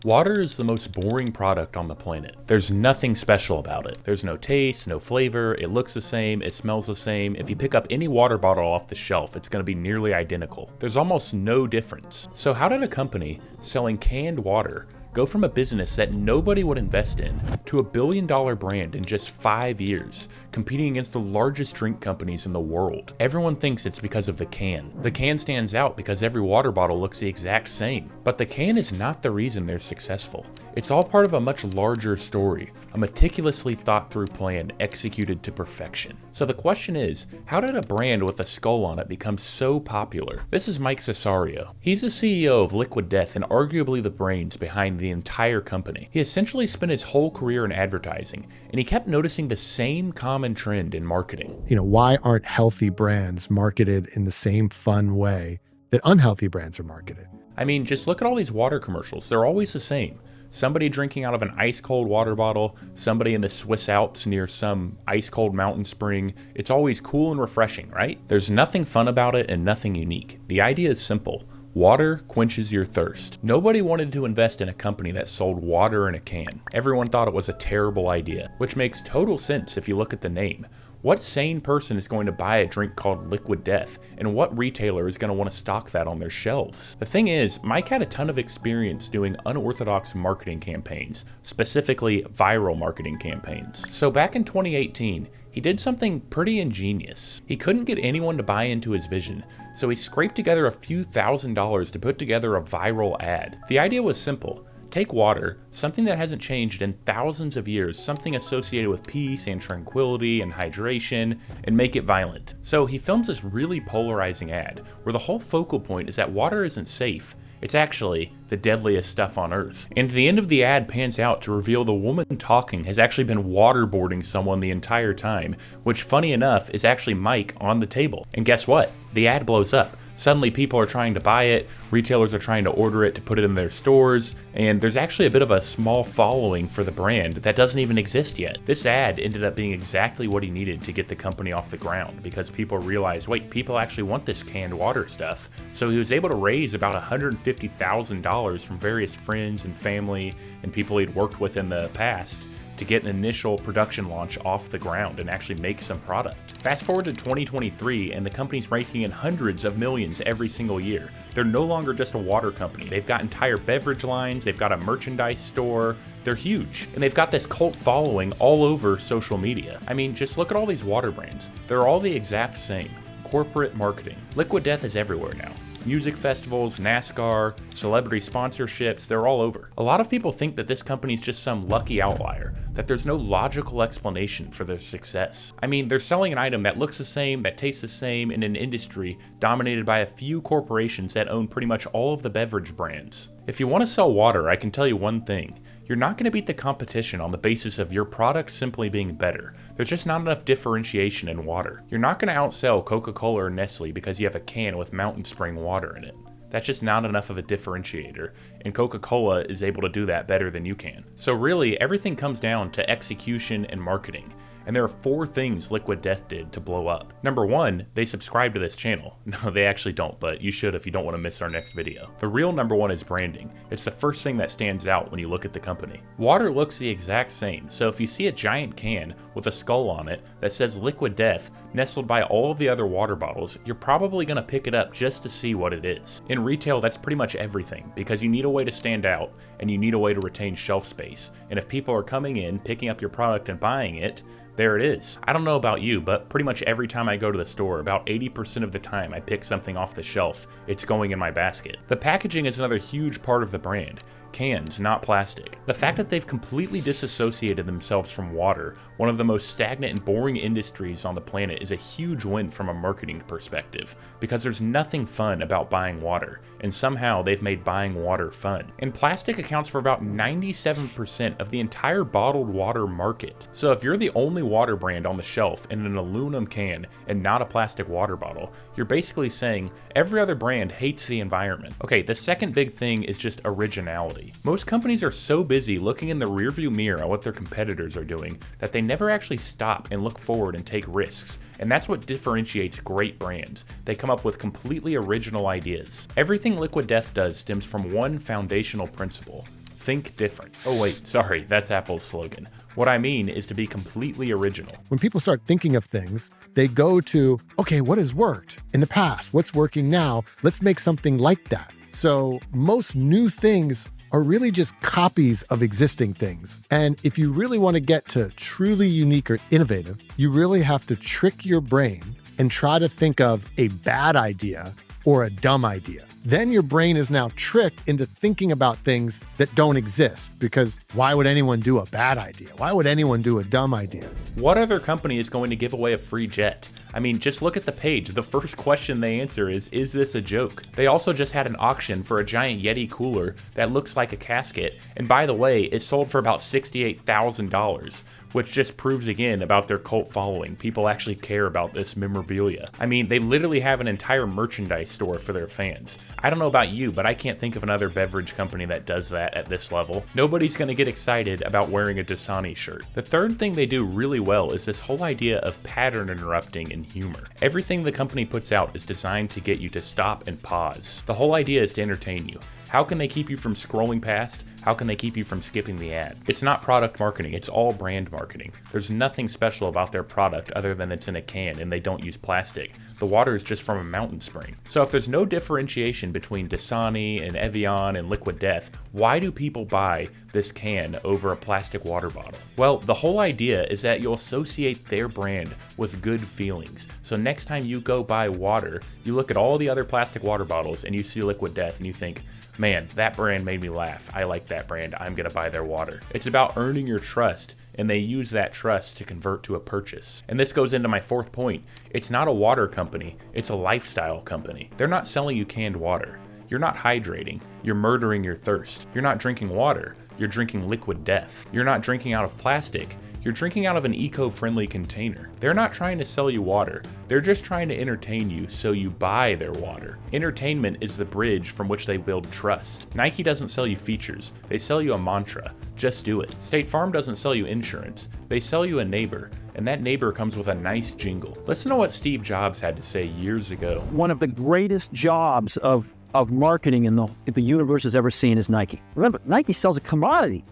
Water is the most boring product on the planet. There's nothing special about it. There's no taste, no flavor, it looks the same, it smells the same. If you pick up any water bottle off the shelf, it's going to be nearly identical. There's almost no difference. So how did a company selling canned water go from a business that nobody would invest in to a billion-dollar brand in just 5 years, competing against the largest drink companies in the world? Everyone thinks it's because of the can. The can stands out because every water bottle looks the exact same. But the can is not the reason they're successful. It's all part of a much larger story, a meticulously thought through plan executed to perfection. So the question is, how did a brand with a skull on it become so popular? This is Mike Cesario. He's the CEO of Liquid Death and arguably the brains behind the entire company. He essentially spent his whole career in advertising, and he kept noticing the same common trend in marketing. Why aren't healthy brands marketed in the same fun way that unhealthy brands are marketed? I mean, just look at all these water commercials. They're always the same. Somebody drinking out of an ice-cold water bottle, somebody in the Swiss Alps near some ice-cold mountain spring. It's always cool and refreshing, right? There's nothing fun about it and nothing unique. The idea is simple. Water quenches your thirst. Nobody wanted to invest in a company that sold water in a can. Everyone thought it was a terrible idea, which makes total sense if you look at the name. What sane person is going to buy a drink called Liquid Death, and what retailer is going to want to stock that on their shelves? The thing is, Mike had a ton of experience doing unorthodox marketing campaigns, specifically viral marketing campaigns. So back in 2018, he did something pretty ingenious. He couldn't get anyone to buy into his vision, so he scraped together a few $1,000s to put together a viral ad. The idea was simple. Take water, something that hasn't changed in thousands of years, something associated with peace and tranquility and hydration, and make it violent. So he films this really polarizing ad, where the whole focal point is that water isn't safe. It's actually the deadliest stuff on earth. And the end of the ad pans out to reveal the woman talking has actually been waterboarding someone the entire time, which funny enough is actually Mike on the table. And guess what? The ad blows up. Suddenly people are trying to buy it, retailers are trying to order it to put it in their stores, and there's actually a bit of a small following for the brand that doesn't even exist yet. This ad ended up being exactly what he needed to get the company off the ground, because people realized, wait, people actually want this canned water stuff. So he was able to raise about $150,000 from various friends and family and people he'd worked with in the past to get an initial production launch off the ground and actually make some product. Fast forward to 2023 and the company's raking in hundreds of millions every single year. They're no longer just a water company. They've got entire beverage lines, they've got a merchandise store, they're huge. And they've got this cult following all over social media. I mean, just look at all these water brands. They're all the exact same. Corporate marketing. Liquid Death is everywhere now. Music festivals, NASCAR, celebrity sponsorships, they're all over. A lot of people think that this company's just some lucky outlier, that there's no logical explanation for their success. I mean, they're selling an item that looks the same, that tastes the same in an industry dominated by a few corporations that own pretty much all of the beverage brands. If you want to sell water, I can tell you one thing. You're not going to beat the competition on the basis of your product simply being better. There's just not enough differentiation in water. You're not going to outsell Coca-Cola or Nestle because you have a can with mountain spring water in it. That's just not enough of a differentiator, and Coca-Cola is able to do that better than you can. So really, everything comes down to execution and marketing. And there are 4 things Liquid Death did to blow up. Number 1, they subscribe to this channel. No, they actually don't, but you should if you don't want to miss our next video. The real number 1 is branding. It's the first thing that stands out when you look at the company. Water looks the exact same, so if you see a giant can with a skull on it that says Liquid Death nestled by all of the other water bottles, you're probably going to pick it up just to see what it is. In retail, that's pretty much everything, because you need a way to stand out and you need a way to retain shelf space. And if people are coming in, picking up your product and buying it, there it is. I don't know about you, but pretty much every time I go to the store, about 80% of the time I pick something off the shelf, it's going in my basket. The packaging is another huge part of the brand. Cans, not plastic. The fact that they've completely disassociated themselves from water, one of the most stagnant and boring industries on the planet, is a huge win from a marketing perspective, because there's nothing fun about buying water, and somehow they've made buying water fun. And plastic accounts for about 97% of the entire bottled water market. So if you're the only water brand on the shelf in an aluminum can and not a plastic water bottle, you're basically saying every other brand hates the environment. Okay, the second big thing is just originality. Most companies are so busy looking in the rearview mirror at what their competitors are doing that they never actually stop and look forward and take risks. And that's what differentiates great brands. They come up with completely original ideas. Everything Liquid Death does stems from one foundational principle: Think different. Oh wait, sorry, that's Apple's slogan. What I mean is to be completely original. When people start thinking of things, they go to, okay, what has worked in the past? What's working now? Let's make something like that. So most new things are really just copies of existing things. And if you really want to get to truly unique or innovative, you really have to trick your brain and try to think of a bad idea or a dumb idea. Then your brain is now tricked into thinking about things that don't exist, because why would anyone do a bad idea? Why would anyone do a dumb idea? What other company is going to give away a free jet? I mean, just look at the page. The first question they answer is this a joke? They also just had an auction for a giant Yeti cooler that looks like a casket. And by the way, it sold for about $68,000, which just proves again about their cult following. People actually care about this memorabilia. I mean, they literally have an entire merchandise store for their fans. I don't know about you, but I can't think of another beverage company that does that at this level. Nobody's gonna get excited about wearing a Dasani shirt. The third thing they do really well is this whole idea of pattern interrupting and humor. Everything the company puts out is designed to get you to stop and pause. The whole idea is to entertain you. How can they keep you from scrolling past? How can they keep you from skipping the ad? It's not product marketing, it's all brand marketing. There's nothing special about their product other than it's in a can and they don't use plastic. The water is just from a mountain spring. So if there's no differentiation between Dasani and Evian and Liquid Death, why do people buy this can over a plastic water bottle? Well, the whole idea is that you'll associate their brand with good feelings. So next time you go buy water, you look at all the other plastic water bottles and you see Liquid Death and you think, man, that brand made me laugh. I like that brand. I'm gonna buy their water. It's about earning your trust, and they use that trust to convert to a purchase. And this goes into my fourth point. It's not a water company, it's a lifestyle company. They're not selling you canned water. You're not hydrating, you're murdering your thirst. You're not drinking water, you're drinking Liquid Death. You're not drinking out of plastic, you're drinking out of an eco-friendly container. They're not trying to sell you water, they're just trying to entertain you so you buy their water. Entertainment is the bridge from which they build trust. Nike doesn't sell you features, they sell you a mantra. Just do it. State Farm doesn't sell you insurance, they sell you a neighbor, and that neighbor comes with a nice jingle. Listen to what Steve Jobs had to say years ago. One of the greatest jobs of marketing in the universe has ever seen is Nike. Remember, Nike sells a commodity.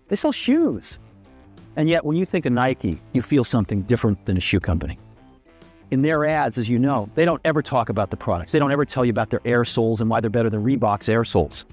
They sell shoes. And yet, when you think of Nike, you feel something different than a shoe company. In their ads, as you know, they don't ever talk about the products. They don't ever tell you about their air soles and why they're better than Reebok's air soles.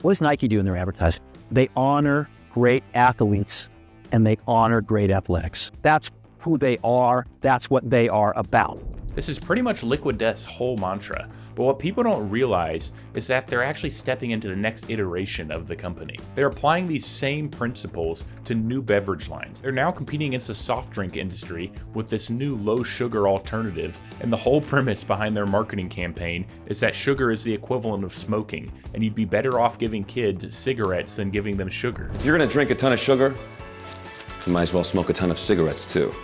What does Nike do in their advertising? They honor great athletes and they honor great athletics. That's who they are. That's what they are about. This is pretty much Liquid Death's whole mantra, but what people don't realize is that they're actually stepping into the next iteration of the company. They're applying these same principles to new beverage lines. They're now competing against the soft drink industry with this new low sugar alternative, and the whole premise behind their marketing campaign is that sugar is the equivalent of smoking, and you'd be better off giving kids cigarettes than giving them sugar. If you're gonna drink a ton of sugar, you might as well smoke a ton of cigarettes too.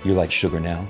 You like sugar now?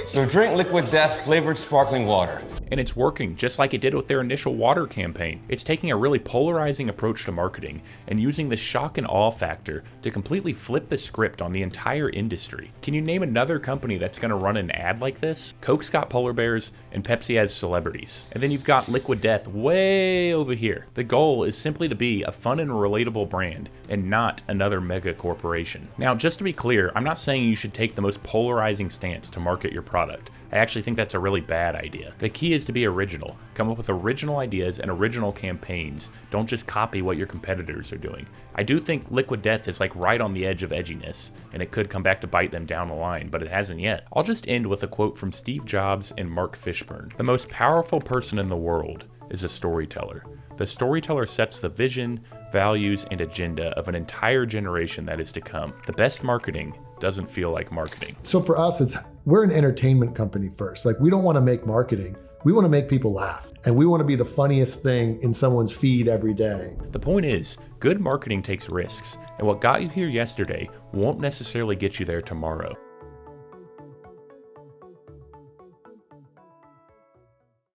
So drink Liquid Death flavored sparkling water. And it's working, just like it did with their initial water campaign. It's taking a really polarizing approach to marketing and using the shock and awe factor to completely flip the script on the entire industry. Can you name another company that's gonna run an ad like this? Coke's got polar bears and Pepsi has celebrities. And then you've got Liquid Death way over here. The goal is simply to be a fun and relatable brand and not another mega corporation. Now, just to be clear, I'm not saying you should take the most polarizing stance to market your product. I actually think that's a really bad idea. The key is to be original. Come up with original ideas and original campaigns. Don't just copy what your competitors are doing. I do think Liquid Death is like right on the edge of edginess, and it could come back to bite them down the line, but it hasn't yet. I'll just end with a quote from Steve Jobs and Mark Fishburne. The most powerful person in the world is a storyteller. The storyteller sets the vision, values, and agenda of an entire generation that is to come. The best marketing doesn't feel like marketing. So for us, we're an entertainment company first. Like, we don't want to make marketing. We want to make people laugh. And we want to be the funniest thing in someone's feed every day. The point is, good marketing takes risks. And what got you here yesterday won't necessarily get you there tomorrow.